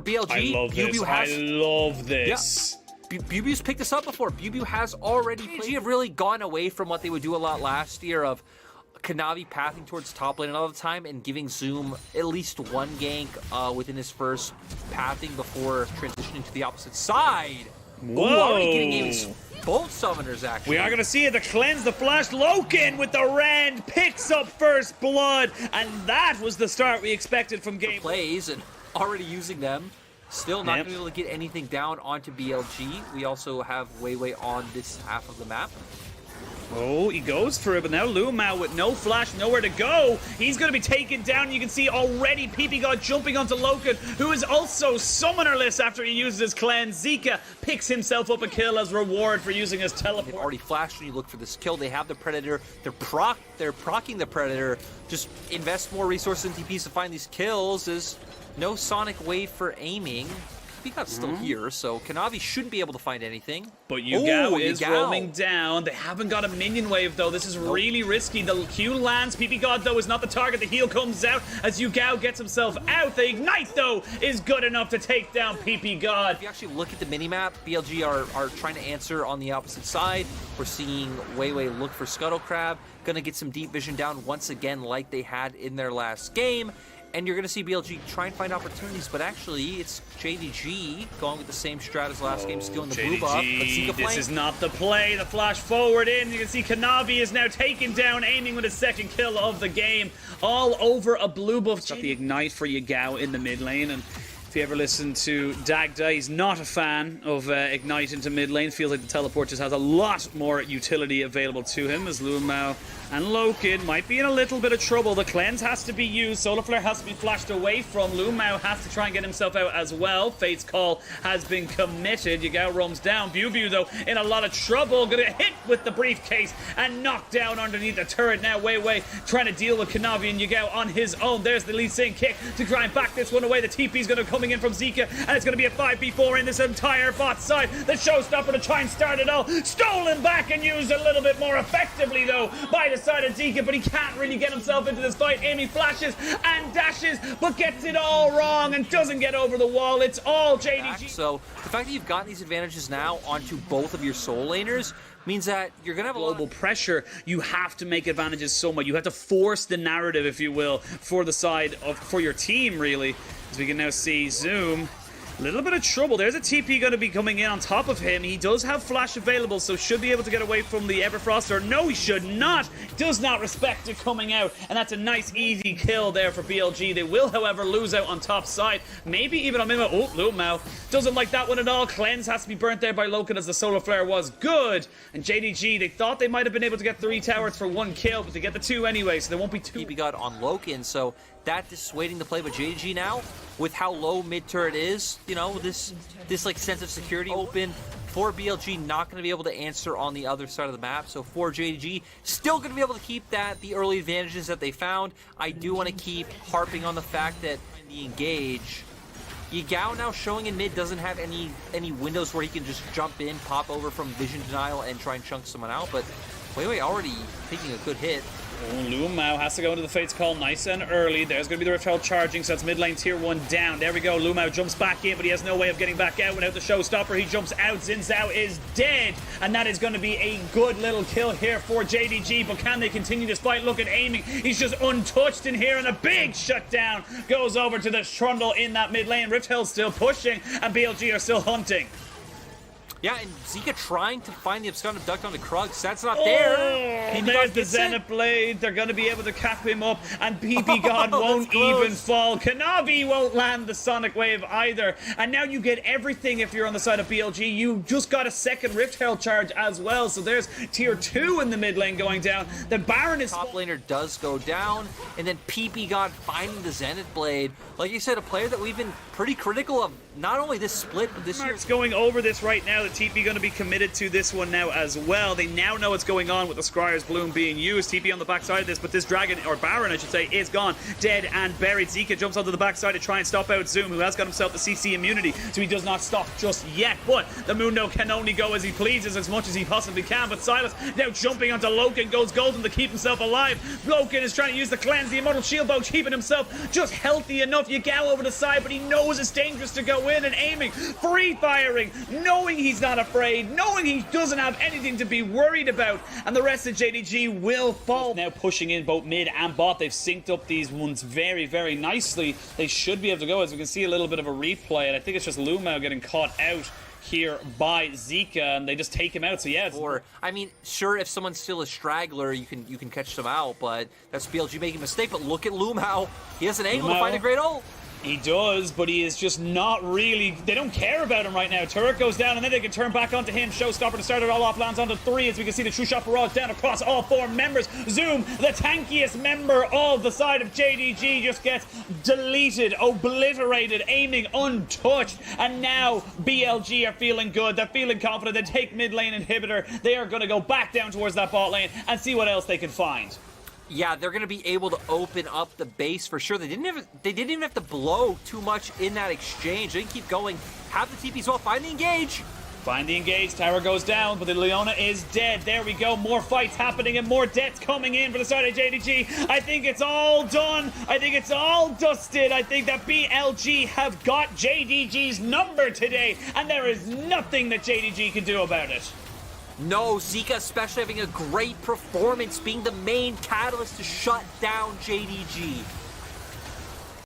for BLG. I love this. I love this. Yeah. BuBu's picked this up before. BuBu has already played. JDG have really gone away from what they would do a lot last year of Kanavi pathing towards top lane all the time and giving Zoom at least one gank within his first pathing before transitioning to the opposite side. Whoa! Ooh, already getting even both summoners, actually. We are going to see it. The cleanse, the flash. Loken with the rend picks up first blood. And that was the start we expected from game plays and already using them. Still not going to be able to get anything down onto BLG. We also have Weiwei on this half of the map. Oh, he goes for it, but now Lumao with no flash, nowhere to go. He's going to be taken down. You can see already PP jumping onto Loken, who is also summonerless after he uses his cleanse. Zika picks himself up a kill as reward for using his teleport. They've already flashed when you look for this kill. They have the Predator. They're procking the Predator. Just invest more resources in TPs to find these kills. There's no Sonic Wave for aiming. Picot's still here, so Kanavi shouldn't be able to find anything. But Yugao is roaming down. They haven't got a minion wave, though. This is really risky. The Q lands. PP, though, is not the target. The heal comes out as Yugao gets himself out. The Ignite, though, is good enough to take down PP. If you actually look at the minimap, BLG are trying to answer on the opposite side. We're seeing Weiwei look for Scuttle Crab. Gonna get some deep vision down once again like they had in their last game. And you're going to see BLG try and find opportunities, but actually it's JDG going with the same strat as last game, stealing the blue buff. This is not the play. The flash forward in. You can see Kanavi is now taken down, aiming with his second kill of the game. All over a blue buff. Got the Ignite for Yugao in the mid lane, and if you ever listen to Dagda, he's not a fan of Ignite into mid lane. Feels like the teleport just has a lot more utility available to him, as Lumao and Loken might be in a little bit of trouble. The cleanse has to be used. Solar Flare has to be flashed away from. Lumao has to try and get himself out as well. Fate's Call has been committed. Yugao roams down. BuBu, though, in a lot of trouble. Gonna hit with the briefcase and knocked down underneath the turret. Now Weiwei trying to deal with Kanavi and Yugao on his own. There's the Lee Sin kick to try and back this one away. The TP's gonna coming in from Zika, and it's gonna be a 5v4 in this entire bot side. The showstopper to try and start it all. Stolen back and used a little bit more effectively, though, by the side of Zika, but he can't really get himself into this fight. Amy flashes and dashes, but gets it all wrong and doesn't get over the wall. It's all JDG. So the fact that you've gotten these advantages now onto both of your soul laners means that you're gonna have a global pressure. You have to make advantages so much. You have to force the narrative, if you will, for the side of for your team, really. As we can now see Zoom. A little bit of trouble. There's a TP going to be coming in on top of him. He does have flash available, so should be able to get away from the Everfrost. Or no, he should not. Does not respect it coming out. And that's a nice, easy kill there for BLG. They will, however, lose out on top side. Maybe even on Mimo. Oh, Lumao doesn't like that one at all. Cleanse has to be burnt there by Loken as the Solar Flare was good. And JDG, they thought they might have been able to get 3 towers for 1 kill, but they get the 2 anyway, so there won't be 2. TP got on Loken, so that dissuading the play. But JDG now, with how low mid turret is, you know, this like sense of security open for BLG, not going to be able to answer on the other side of the map. So for JDG, still going to be able to keep the early advantages that they found. I do want to keep harping on the fact that the engage, Yugao now showing in mid doesn't have any windows where he can just jump in, pop over from vision denial, and try and chunk someone out. But Weiwei already taking a good hit. Oh, Lumao has to go into the Fate's Call nice and early. There's going to be the Rift Herald charging, so that's mid lane tier 1 down. There we go. Lumao jumps back in, but he has no way of getting back out without the showstopper. He jumps out. Xin Zhao is dead, and that is going to be a good little kill here for JDG, but can they continue this fight? Look at aiming. He's just untouched in here, and a big shutdown goes over to the Trundle in that mid lane. Rift Herald still pushing, and BLG are still hunting. Yeah, and Zika trying to find the Abscond Abduct onto Krugs. That's not there. Oh, there's the Zenith Blade. They're going to be able to cap him up, and PP God won't even fall. Kanavi won't land the Sonic Wave either. And now you get everything if you're on the side of BLG. You just got a second Rift Herald charge as well. So there's tier 2 in the mid lane going down. The Baron is... Top laner does go down, and then PP God finding the Zenith Blade. Like you said, a player that we've been pretty critical of not only this split, but this year. Mark's going over this right now. The TP going to be committed to this one now as well. They now know what's going on with the Scryer's Bloom being used. TP on the backside of this, but this Dragon, or Baron I should say, is gone. Dead and buried. Zika jumps onto the backside to try and stop out Zoom, who has got himself the CC immunity, so he does not stop just yet. But the Mundo can only go as he pleases, as much as he possibly can. But Silas now jumping onto Loken, goes golden to keep himself alive. Loken is trying to use the cleanse, the immortal shield bow, keeping himself just healthy enough. Yagao over the side, but he knows it's dangerous to go in, and aiming, free firing, knowing he's not afraid, knowing he doesn't have anything to be worried about, and the rest of JDG will fall. Now pushing in both mid and bot. They've synced up these ones very, very nicely. They should be able to go, as we can see a little bit of a replay, and I think it's just Lumao getting caught out here by Zika, and they just take him out. So yeah, or I mean, sure, if someone's still a straggler, you can catch them out, but that's BLG making a mistake. But look at Lumao. He has an angle to find a great ult. He does, but he is just not really... They don't care about him right now. Turret goes down, and then they can turn back onto him. Showstopper to start it all off, lands onto 3, as we can see the true shot barrage down across all 4 members. Zoom, the tankiest member of the side of JDG, just gets deleted, obliterated, aiming untouched. And now BLG are feeling good. They're feeling confident. They take mid lane inhibitor. They are going to go back down towards that bot lane and see what else they can find. Yeah, they're going to be able to open up the base for sure. They didn't even have to blow too much in that exchange. They can keep going. Have the TP as well. Find the engage. Find the engage. Tower goes down, but the Leona is dead. There we go. More fights happening and more deaths coming in for the side of JDG. I think it's all done. I think it's all dusted. I think that BLG have got JDG's number today, and there is nothing that JDG can do about it. No, Zika especially having a great performance, being the main catalyst to shut down JDG.